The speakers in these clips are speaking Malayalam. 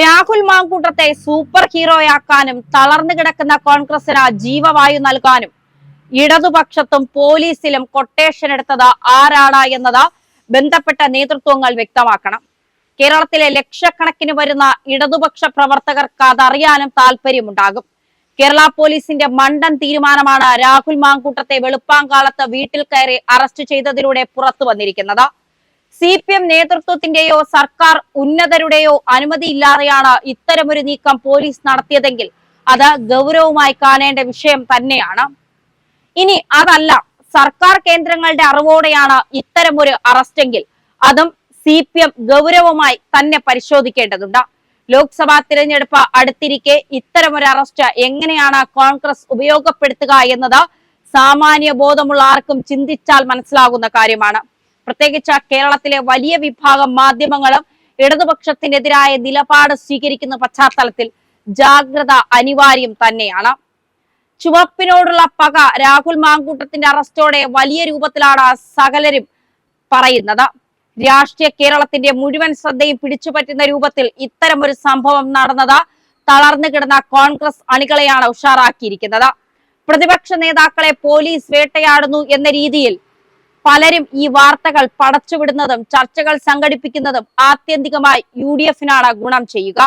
രാഹുൽ മാങ്കൂട്ടത്തെ സൂപ്പർ ഹീറോയാക്കാനും തളർന്നു കിടക്കുന്ന കോൺഗ്രസിന് ജീവവായു നൽകാനും ഇടതുപക്ഷത്തും പോലീസിലും കൊട്ടേഷൻ എടുത്തത് ആരാണ് എന്നത് ബന്ധപ്പെട്ട നേതൃത്വങ്ങൾ വ്യക്തമാക്കണം. കേരളത്തിലെ ലക്ഷക്കണക്കിന് വരുന്ന ഇടതുപക്ഷ പ്രവർത്തകർക്ക് അതറിയാനും താല്പര്യമുണ്ടാകും. കേരള പോലീസിന്റെ മണ്ടൻ തീരുമാനമാണ് രാഹുൽ മാങ്കൂട്ടത്തെ വെളുപ്പാങ്കാലത്ത് വീട്ടിൽ കയറി അറസ്റ്റ് ചെയ്തതിലൂടെ പുറത്തു വന്നിരിക്കുന്നത്. CPM നേതൃത്വത്തിന്റെയോ സർക്കാർ ഉന്നതരുടെയോ അനുമതിയില്ലാതെയാണ് ഇത്തരമൊരു നീക്കം പോലീസ് നടത്തിയതെങ്കിൽ അത് ഗൗരവമായി കാണേണ്ട വിഷയം തന്നെയാണ്. ഇനി അതല്ല, സർക്കാർ കേന്ദ്രങ്ങളുടെ അറിവോടെയാണ് ഇത്തരമൊരു അറസ്റ്റെങ്കിൽ അതും CPM ഗൗരവമായി തന്നെ പരിശോധിക്കേണ്ടതുണ്ട്. ലോക്സഭാ തിരഞ്ഞെടുപ്പ് അടുത്തിരിക്കെ ഇത്തരമൊരു അറസ്റ്റ് എങ്ങനെയാണ് കോൺഗ്രസ് ഉപയോഗപ്പെടുത്തുക എന്നത് സാമാന്യ ബോധമുള്ള ആർക്കും ചിന്തിച്ചാൽ മനസ്സിലാകുന്ന കാര്യമാണ്. പ്രത്യേകിച്ച് കേരളത്തിലെ വലിയ വിഭാഗം മാധ്യമങ്ങളും ഇടതുപക്ഷത്തിനെതിരായ നിലപാട് സ്വീകരിക്കുന്ന പശ്ചാത്തലത്തിൽ ജാഗ്രത അനിവാര്യം തന്നെയാണ്. ചുവപ്പിനോടുള്ള പക രാഹുൽ മാങ്കൂട്ടത്തിന്റെ അറസ്റ്റോടെ വലിയ രൂപത്തിലാണ് സകലരും പറയുന്നത്. രാഷ്ട്രീയ കേരളത്തിന്റെ മുഴുവൻ ശ്രദ്ധയും പിടിച്ചുപറ്റുന്ന രൂപത്തിൽ ഇത്തരമൊരു സംഭവം നടന്നത് തളർന്നു കിടന്ന കോൺഗ്രസ് അണികളെയാണ് ഉഷാറാക്കിയിരിക്കുന്നത്. പ്രതിപക്ഷ നേതാക്കളെ പോലീസ് വേട്ടയാടുന്നു എന്ന രീതിയിൽ പലരും ഈ വാർത്തകൾ പടച്ചുവിടുന്നതും ചർച്ചകൾ സംഘടിപ്പിക്കുന്നതും ആത്യന്തികമായി UDFനാണ് ഗുണം ചെയ്യുക.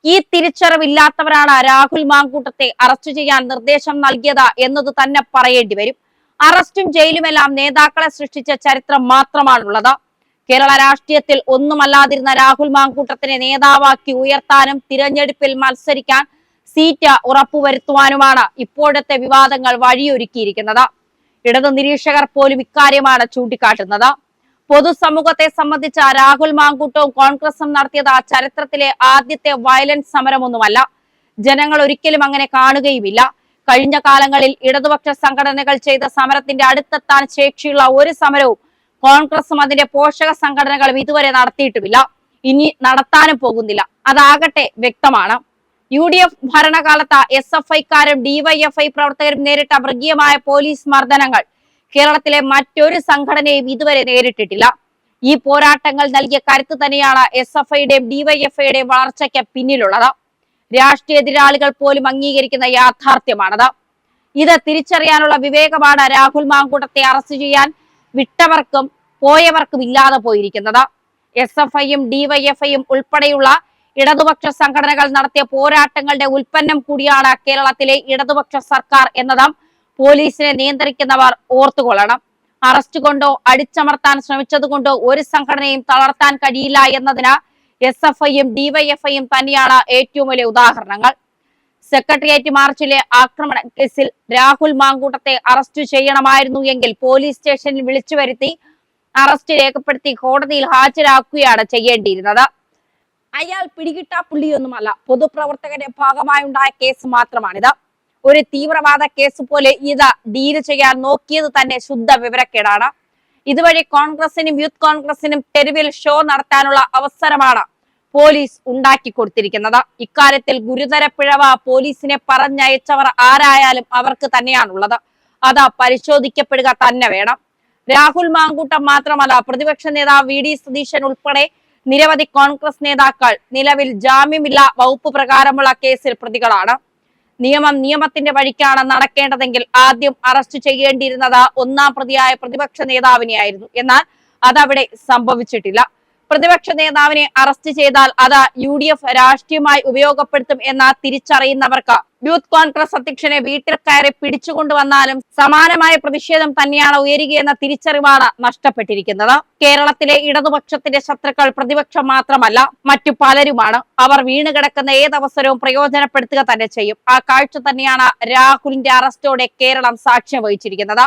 ഈ തിരിച്ചറിവില്ലാത്തവരാണ് രാഹുൽ മാങ്കൂട്ടത്തെ അറസ്റ്റ് ചെയ്യാൻ നിർദ്ദേശം നൽകിയത് എന്നത് തന്നെ പറയേണ്ടി വരും. അറസ്റ്റും ജയിലുമെല്ലാം നേതാക്കളെ സൃഷ്ടിച്ച ചരിത്രം മാത്രമാണുള്ളത്. കേരള രാഷ്ട്രീയത്തിൽ ഒന്നുമല്ലാതിരുന്ന രാഹുൽ മാങ്കൂട്ടത്തിനെ നേതാവാക്കി ഉയർത്താനും തിരഞ്ഞെടുപ്പിൽ മത്സരിക്കാൻ സീറ്റ് ഉറപ്പുവരുത്തുവാനുമാണ് ഇപ്പോഴത്തെ വിവാദങ്ങൾ വഴിയൊരുക്കിയിരിക്കുന്നത്. ഇടതു നിരീക്ഷകർ പോലും ഇക്കാര്യമാണ് ചൂണ്ടിക്കാട്ടുന്നത്. പൊതുസമൂഹത്തെ സംബന്ധിച്ച രാഹുൽ മാങ്കൂട്ടവും കോൺഗ്രസും നടത്തിയത് ചരിത്രത്തിലെ ആദ്യത്തെ വയലന്റ് സമരമൊന്നുമല്ല. ജനങ്ങൾ ഒരിക്കലും അങ്ങനെ കാണുകയുമില്ല. കഴിഞ്ഞ കാലങ്ങളിൽ ഇടതുപക്ഷ സംഘടനകൾ ചെയ്ത സമരത്തിന്റെ അടുത്തെത്താൻ ശേഷിയുള്ള ഒരു സമരവും കോൺഗ്രസും അതിന്റെ പോഷക സംഘടനകളും ഇതുവരെ നടത്തിയിട്ടുമില്ല, ഇനി നടത്താനും പോകുന്നില്ല. അതാകട്ടെ വ്യക്തമാണ്. UDF ഭരണകാലത്ത് SFIക്കാരും DYFI പ്രവർത്തകരും നേരിട്ട മൃഗീയമായ പോലീസ് മർദ്ദനങ്ങൾ കേരളത്തിലെ മറ്റൊരു സംഘടനയും ഇതുവരെ നേരിട്ടിട്ടില്ല. ഈ പോരാട്ടങ്ങൾ നൽകിയ കരുത്ത് തന്നെയാണ് SFIയുടെയും DYFIയുടെയും വളർച്ചയ്ക്ക് പിന്നിലുള്ളത്. രാഷ്ട്രീയ എതിരാളികൾ പോലും അംഗീകരിക്കുന്ന യാഥാർത്ഥ്യമാണത്. ഇത് തിരിച്ചറിയാനുള്ള വിവേകമാണ് രാഹുൽ മാങ്കൂട്ടത്തെ അറസ്റ്റ് ചെയ്യാൻ വിട്ടവർക്കും പോയവർക്കും ഇല്ലാതെ പോയിരിക്കുന്നത്. SFIയും DYFIയും ഉൾപ്പെടെയുള്ള ഇടതുപക്ഷ സംഘടനകൾ നടത്തിയ പോരാട്ടങ്ങളുടെ ഉൽപ്പന്നം കൂടിയാണ് കേരളത്തിലെ ഇടതുപക്ഷ സർക്കാർ എന്നതും പോലീസിനെ നിയന്ത്രിക്കുന്നവർ ഓർത്തുകൊള്ളണം. അറസ്റ്റ് കൊണ്ടോ അടിച്ചമർത്താൻ ശ്രമിച്ചതുകൊണ്ടോ ഒരു സംഘടനയും തളർത്താൻ കഴിയില്ല എന്നതിന് SFIയും DYFIയും തന്നെയാണ് ഏറ്റവും വലിയ ഉദാഹരണങ്ങൾ. സെക്രട്ടേറിയറ്റ് മാർച്ചിലെ ആക്രമണ കേസിൽ രാഹുൽ മാങ്കൂട്ടത്തെ അറസ്റ്റ് ചെയ്യണമായിരുന്നു എങ്കിൽ പോലീസ് സ്റ്റേഷനിൽ വിളിച്ചു വരുത്തി അറസ്റ്റ് രേഖപ്പെടുത്തി കോടതിയിൽ ഹാജരാക്കുകയാണ് ചെയ്യേണ്ടിയിരുന്നത്. അയാൾ പിടികിട്ടാ പുള്ളിയൊന്നുമല്ല. പൊതുപ്രവർത്തകന്റെ ഭാഗമായി ഉണ്ടായ കേസ് മാത്രമാണിത്. ഒരു തീവ്രവാദ കേസ് പോലെ ഇത് ഡീല് ചെയ്യാൻ നോക്കിയത് തന്നെ ശുദ്ധ വിവരക്കേടാണ്. ഇതുവഴി കോൺഗ്രസിനും യൂത്ത് കോൺഗ്രസിനും തെരുവിൽ ഷോ നടത്താനുള്ള അവസരമാണ് പോലീസ് ഉണ്ടാക്കി കൊടുത്തിരിക്കുന്നത്. ഇക്കാര്യത്തിൽ ഗുരുതര പിഴവ് പോലീസിനെ പറഞ്ഞയച്ചവർ ആരായാലും അവർക്ക് തന്നെയാണുള്ളത്. അത് പരിശോധിക്കപ്പെടുക തന്നെ വേണം. രാഹുൽ മാങ്കൂട്ടം മാത്രമല്ല, പ്രതിപക്ഷ നേതാവ് VD സതീശൻ ഉൾപ്പെടെ നിരവധി കോൺഗ്രസ് നേതാക്കൾ നിലവിൽ ജാമ്യമില്ലാ വകുപ്പ് പ്രകാരമുള്ള കേസിൽ പ്രതികളാണ്. നിയമം നിയമത്തിന്റെ വഴിക്കാണ് നടക്കേണ്ടതെങ്കിൽ ആദ്യം അറസ്റ്റ് ചെയ്യേണ്ടിയിരുന്നത് ഒന്നാം പ്രതിയായ പ്രതിപക്ഷ നേതാവിനെയായിരുന്നു. എന്നാൽ അതവിടെ സംഭവിച്ചിട്ടില്ല. പ്രതിപക്ഷ നേതാവിനെ അറസ്റ്റ് ചെയ്താൽ അത് UDF രാഷ്ട്രീയമായി ഉപയോഗപ്പെടുത്തും എന്ന് തിരിച്ചറിയുന്നവർക്ക് യൂത്ത് കോൺഗ്രസ് അധ്യക്ഷനെ വീട്ടിൽ കയറി പിടിച്ചുകൊണ്ടുവന്നാലും സമാനമായ പ്രതിഷേധം തന്നെയാണ് ഉയരുകയെന്ന തിരിച്ചറിവാണ് നഷ്ടപ്പെട്ടിരിക്കുന്നത്. കേരളത്തിലെ ഇടതുപക്ഷത്തിന്റെ ശത്രുക്കൾ പ്രതിപക്ഷം മാത്രമല്ല, മറ്റു പലരുമാണ്. അവർ വീണുകിടക്കുന്ന ഏതവസരവും പ്രയോജനപ്പെടുത്തുക തന്നെ ചെയ്യും. ആ കാഴ്ച തന്നെയാണ് രാഹുലിന്റെ അറസ്റ്റോടെ കേരളം സാക്ഷ്യം വഹിച്ചിരിക്കുന്നത്.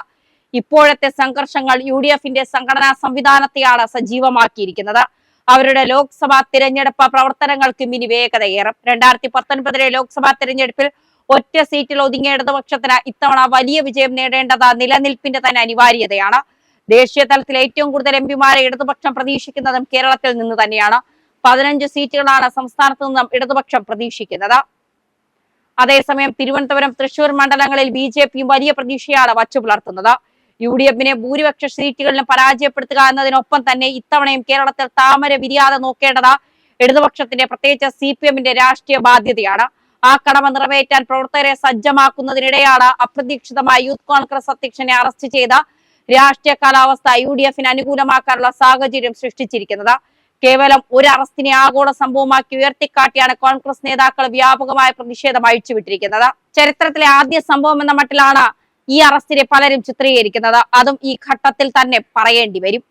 ഇപ്പോഴത്തെ സംഘർഷങ്ങൾ UDFന്റെ സംഘടനാ സംവിധാനത്തെയാണ് സജീവമാക്കിയിരിക്കുന്നത്. അവരുടെ ലോക്സഭാ തിരഞ്ഞെടുപ്പ് പ്രവർത്തനങ്ങൾക്ക് ഇനി വേഗതയേറും. 2019 ലോക്സഭാ തിരഞ്ഞെടുപ്പിൽ ഒറ്റ സീറ്റിൽ ഒതുങ്ങിയ ഇടതുപക്ഷത്തിന് ഇത്തവണ വലിയ വിജയം നേടേണ്ടത് നിലനിൽപ്പിന്റെ തന്നെ അനിവാര്യതയാണ്. ദേശീയ തലത്തിൽ ഏറ്റവും കൂടുതൽ MPമാരെ ഇടതുപക്ഷം പ്രതീക്ഷിക്കുന്നതും കേരളത്തിൽ നിന്ന് തന്നെയാണ്. 15 സീറ്റുകളാണ് സംസ്ഥാനത്ത് നിന്നും ഇടതുപക്ഷം പ്രതീക്ഷിക്കുന്നത്. അതേസമയം തിരുവനന്തപുരം, തൃശൂർ മണ്ഡലങ്ങളിൽ BJPയും വലിയ പ്രതീക്ഷയാണ് വച്ചു പുലർത്തുന്നത്. UDFനെ ഭൂരിപക്ഷ സീറ്റുകളിലും പരാജയപ്പെടുത്തുക എന്നതിനൊപ്പം തന്നെ ഇത്തവണയും കേരളത്തിൽ താമര വിരിയാതെ നോക്കേണ്ടത് ഇടതുപക്ഷത്തിന്റെ പ്രത്യേകിച്ച് CPM-ന്റെ രാഷ്ട്രീയ ബാധ്യതയാണ്. ആ കടമ നിറവേറ്റാൻ പ്രവർത്തകരെ സജ്ജമാക്കുന്നതിനിടെയാണ് അപ്രതീക്ഷിതമായി യൂത്ത് കോൺഗ്രസ് അധ്യക്ഷനെ അറസ്റ്റ് ചെയ്ത രാഷ്ട്രീയ കാലാവസ്ഥ UDF-ന് അനുകൂലമാക്കാനുള്ള സാഹചര്യം സൃഷ്ടിച്ചിരിക്കുന്നത്. കേവലം ഒരു അറസ്റ്റിനെ ആഗോള സംഭവമാക്കി ഉയർത്തിക്കാട്ടിയാണ് കോൺഗ്രസ് നേതാക്കൾ വ്യാപകമായ പ്രതിഷേധം അഴിച്ചുവിട്ടിരിക്കുന്നത്. ചരിത്രത്തിലെ ആദ്യ സംഭവം എന്ന മട്ടിലാണ് ഈ അറസ്റ്റിനെ പലരും ചിത്രീകരിക്കുന്നത്. അതും ഈ ഘട്ടത്തിൽ തന്നെ പറയേണ്ടി വരും.